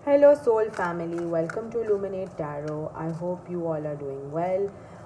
Hello Soul Family, welcome to Illuminate Tarot. I hope you all are doing well.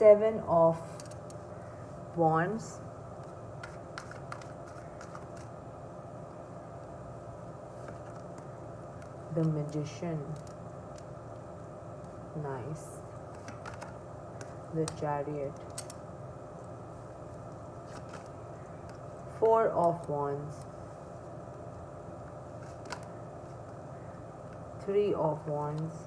7 of Wands, the Magician, nice, the Chariot, 4 of Wands, 3 of Wands.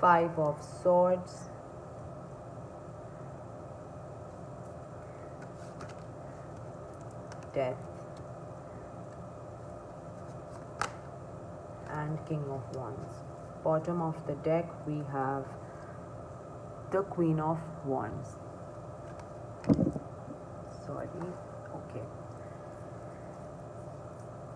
5 of Swords, Death, and King of Wands. Bottom of the deck we have the Queen of Wands. Sorry, okay.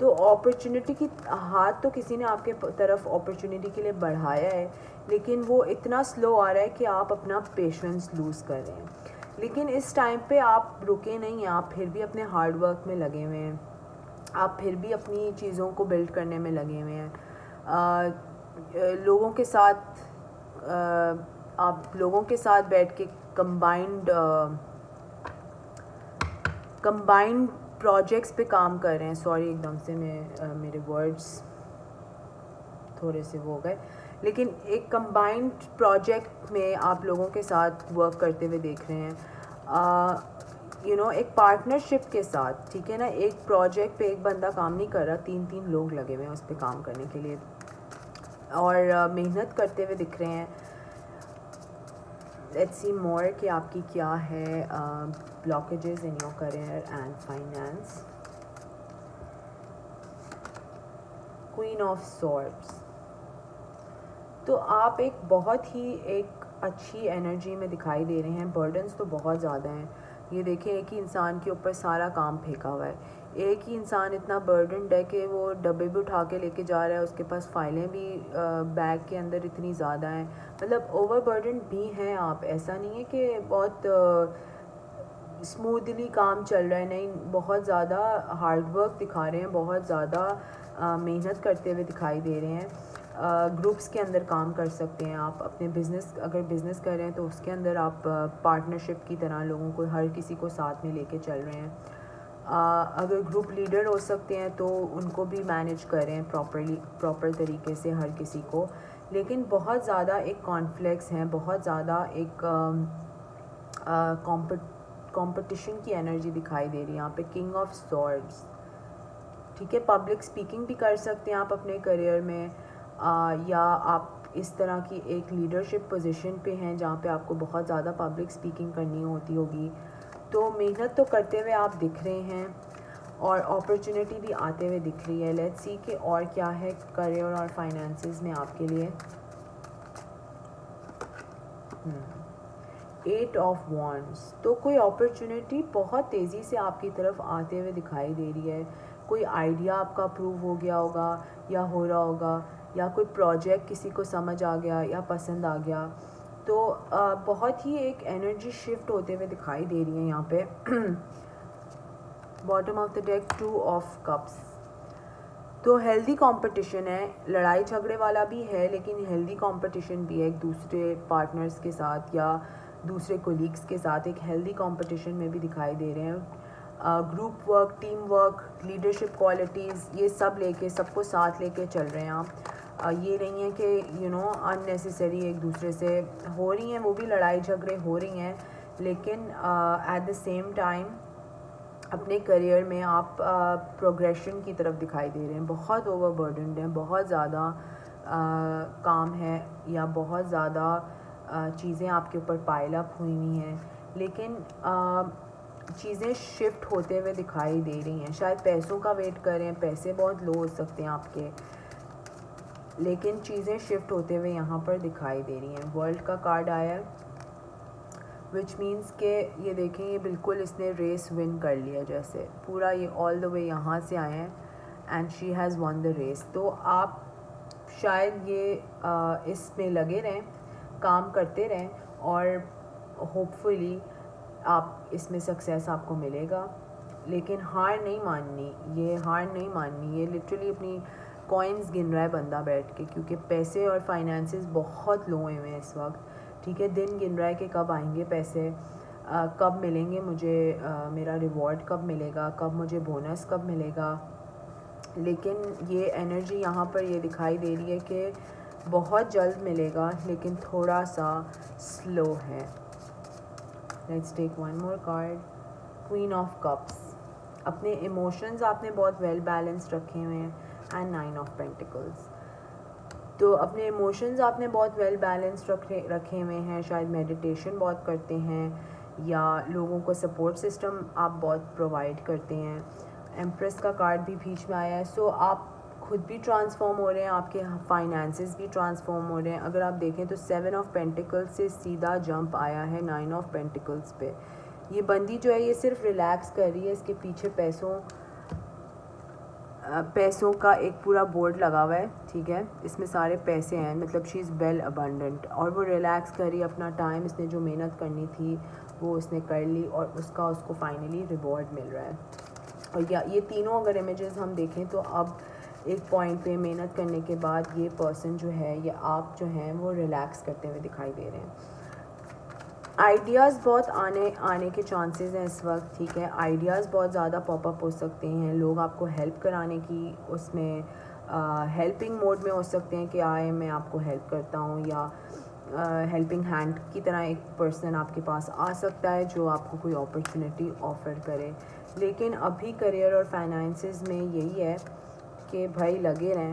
تو opportunity کی ہاتھ تو کسی نے آپ کے طرف opportunity کے لیے بڑھایا ہے، لیکن وہ اتنا سلو آ رہا ہے کہ آپ اپنا پیشنس لوز کر رہے ہیں. لیکن اس ٹائم پہ آپ رکے نہیں ہیں، آپ پھر بھی اپنے ہارڈ ورک میں لگے ہوئے ہیں، آپ پھر بھی اپنی چیزوں کو بلڈ کرنے میں لگے ہوئے ہیں. لوگوں کے ساتھ آپ لوگوں کے ساتھ بیٹھ کے کمبائنڈ پروجیکٹس پہ کام کر رہے ہیں. سوری ایک دم سے میرے ورڈس تھوڑے سے وہ ہو گئے، لیکن ایک کمبائنڈ پروجیکٹ میں آپ لوگوں کے ساتھ ورک کرتے ہوئے دیکھ رہے ہیں. ایک پارٹنرشپ کے ساتھ، ٹھیک ہے نا. ایک پروجیکٹ پہ ایک بندہ کام نہیں کر رہا، 3 لوگ لگے ہوئے ہیں اس پہ کام کرنے کے لیے اور محنت کرتے ہوئے دکھ رہے ہیں. لیٹس سی مور کہ آپ کی کیا ہے blockages in your career and finance. Queen of swords. تو آپ ایک بہت ہی ایک اچھی انرجی میں دکھائی دے رہے ہیں. برڈنس تو بہت زیادہ ہیں. یہ دیکھیں ایک ہی انسان کے اوپر سارا کام پھینکا ہوا ہے. ایک ہی انسان اتنا برڈنڈ ہے کہ وہ ڈبے بھی اٹھا کے لے کے جا رہا ہے، اس کے پاس فائلیں بھی بیگ کے اندر اتنی زیادہ ہیں. مطلب اوور برڈنڈ بھی ہیں آپ. ایسا نہیں ہے کہ بہت اسموتھلی کام چل رہا ہے، نہیں، بہت زیادہ ہارڈ ورک دکھا رہے ہیں، بہت زیادہ محنت کرتے ہوئے دکھائی دے رہے ہیں. گروپس کے اندر کام کر سکتے ہیں آپ. اپنے اگر بزنس کر رہے ہیں تو اس کے اندر آپ پارٹنرشپ کی طرح لوگوں کو، ہر کسی کو ساتھ میں لے کے چل رہے ہیں. اگر گروپ لیڈر ہو سکتے ہیں تو ان کو بھی مینیج کریں پراپر طریقے سے ہر کسی کو. لیکن بہت زیادہ ایک کانفلکٹس ہیں، بہت زیادہ ایک کمپٹیشن کی انرجی دکھائی دے رہی ہے یہاں پہ. کنگ آف سورڈس، ٹھیک ہے. پبلک اسپیکنگ بھی کر سکتے ہیں آپ اپنے کریئر میں، یا آپ اس طرح کی ایک لیڈرشپ پوزیشن پہ ہیں جہاں پہ آپ کو بہت زیادہ پبلک اسپیکنگ کرنی ہوگی. تو محنت تو کرتے ہوئے آپ دکھ رہے ہیں اور اپرچونٹی بھی آتے ہوئے دکھ رہی ہے. لیٹس سی کہ اور کیا ہے کریئر اور فائنینسز میں آپ کے لیے. 8 آف وانڈس. تو کوئی اپرچونٹی بہت تیزی سے آپ کی طرف آتے ہوئے دکھائی دے رہی ہے. کوئی آئیڈیا آپ کا اپروو ہو گیا ہوگا یا ہو رہا ہوگا، یا کوئی پروجیکٹ کسی کو سمجھ آ گیا یا پسند آ گیا. تو بہت ہی ایک انرجی شفٹ ہوتے ہوئے دکھائی دے رہی ہے یہاں پہ. Bottom of the deck 2 of cups. تو ہیلدی کمپٹیشن ہے، لڑائی جھگڑے والا بھی ہے لیکن ہیلدی کمپٹیشن بھی ہے. ایک دوسرے پارٹنرز کے ساتھ یا دوسرے کولیگس کے ساتھ ایک ہیلدی کمپٹیشن میں بھی دکھائی دے رہے ہیں. Group work, team work, leadership qualities, یہ سب لے کے، سب کو ساتھ لے کے چل رہے ہیں آپ. یہ نہیں ہے کہ ان نیسیسری ایک دوسرے سے ہو رہی ہیں، وہ بھی لڑائی جھگڑے ہو رہی ہیں، لیکن ایٹ دا سیم ٹائم اپنے کریئر میں آپ پروگریشن کی طرف دکھائی دے رہے ہیں. بہت اوور برڈنڈ ہیں، بہت زیادہ کام ہے یا بہت زیادہ چیزیں آپ کے اوپر پائل اپ ہوئی ہوئی ہیں، لیکن چیزیں شفٹ ہوتے ہوئے دکھائی دے رہی ہیں. شاید پیسوں کا ویٹ کریں، پیسے بہت لو ہو سکتے ہیں آپ کے، لیکن چیزیں شفٹ ہوتے ہوئے یہاں پر دکھائی دے رہی ہیں. ورلڈ کا کارڈ آیا ہے، وچ مینس کہ یہ دیکھیں یہ بالکل اس نے ریس ون کر لیا، جیسے پورا یہ آل دا وے یہاں سے آئے ہیں and she has won the race. تو آپ شاید یہ اس میں لگے رہیں، کام کرتے رہیں اور ہوپ فلی آپ اس میں سکسیس آپ کو ملے گا. لیکن ہار نہیں ماننی، یہ ہار نہیں ماننی. یہ لٹرلی اپنی کوائنز گن رہا ہے بندہ بیٹھ کے، کیونکہ پیسے اور فائنینسز بہت لو ہوئے ہیں اس وقت. ٹھیک ہے، دن گن رہا ہے کہ کب آئیں گے پیسے، کب ملیں گے مجھے، میرا ریوارڈ کب ملے گا، کب مجھے بونس کب ملے گا. لیکن یہ انرجی یہاں پر یہ دکھائی دے رہی ہے کہ بہت جلد ملے گا لیکن تھوڑا سا سلو ہے. Let's take one more card. Queen of cups. اپنے ایموشنز آپ نے بہت ویل بیلنس رکھے ہوئے ہیں. And 9 of pentacles. تو اپنے ایموشنز آپ نے بہت ویل بیلنس رکھے ہوئے ہیں. شاید میڈیٹیشن بہت کرتے ہیں یا لوگوں کو سپورٹ سسٹم آپ بہت پرووائڈ کرتے ہیں. ایمپریس کا کارڈ بھی بیچ میں آیا ہے. سو آپ خود بھی ٹرانسفارم ہو رہے ہیں، آپ کے فائنینسز بھی ٹرانسفارم ہو رہے ہیں. اگر آپ دیکھیں تو 7 آف پینٹیکلز سے سیدھا جمپ آیا ہے 9 آف پینٹیکلز پہ. یہ بندی جو ہے یہ صرف ریلیکس کر رہی ہے، اس کے پیچھے پیسوں پیسوں کا ایک پورا بورڈ لگا ہوا ہے, ٹھیک ہے, اس میں سارے پیسے ہیں, مطلب شی از ویل ابنڈنٹ, اور وہ ریلیکس کری, اپنا ٹائم, اس نے جو محنت کرنی تھی وہ اس نے کر لی, اور اس کو فائنلی ریوارڈ مل رہا ہے. اور یہ تینوں اگر امیجز ہم دیکھیں تو اب ایک پوائنٹ پہ محنت کرنے کے بعد یہ پرسن جو ہے, یا آپ جو ہیں, وہ ریلیکس کرتے ہوئے دکھائی دے رہے ہیں. آئیڈیاز بہت آنے کے چانسز ہیں اس وقت, ٹھیک ہے, آئیڈیاز بہت زیادہ پاپ اپ ہو سکتے ہیں, لوگ آپ کو ہیلپ کرانے کی اس میں ہیلپنگ موڈ میں ہو سکتے ہیں کہ آئے میں آپ کو ہیلپ کرتا ہوں, یا ہیلپنگ ہینڈ کی طرح ایک پرسن آپ کے پاس آ سکتا ہے جو آپ کو کوئی اپرچونیٹی آفر کرے. لیکن ابھی کریئر اور فائنانسز میں یہی ہے کہ بھائی لگے رہیں,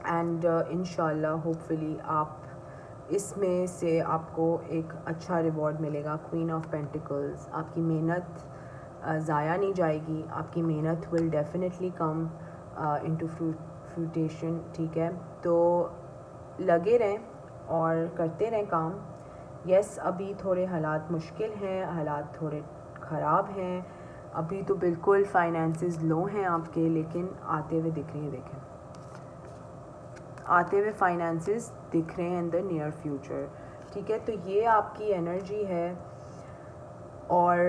اینڈ انشاءاللہ ہوپ فلی آپ اس میں سے آپ کو ایک اچھا ریوارڈ ملے گا. کوئین آف پینٹیکلز, آپ کی محنت ضائع نہیں جائے گی, آپ کی محنت ول ڈیفینیٹلی کم انٹو فروٹیشن, ٹھیک ہے. تو لگے رہیں اور کرتے رہیں کام. یس, ابھی تھوڑے حالات مشکل ہیں, حالات تھوڑے خراب ہیں, ابھی تو بالکل فائنینسز لو ہیں آپ کے, لیکن آتے ہوئے دکھ رہے ہیں, دیکھیں آتے ہوئے فائنینسز دکھ رہے ہیں ان دا نیئر فیوچر, ٹھیک ہے. تو یہ آپ کی انرجی ہے, اور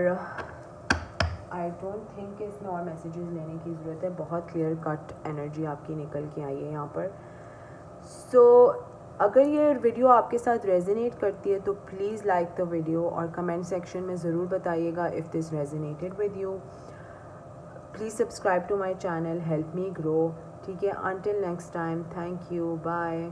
آئی ڈونٹ تھنک کہ اس میں اور میسیجز لینے کی ضرورت ہے, بہت کلیئر کٹ انرجی آپ کی نکل کے آئی ہے یہاں پر. سو اگر یہ ویڈیو آپ کے ساتھ ریزونیٹ کرتی ہے تو پلیز لائک دا ویڈیو, اور کمنٹ سیکشن میں ضرور بتائیے گا if this resonated with you. Please subscribe to my channel, help me grow, ٹھیک ہے. Until next time, thank you, bye.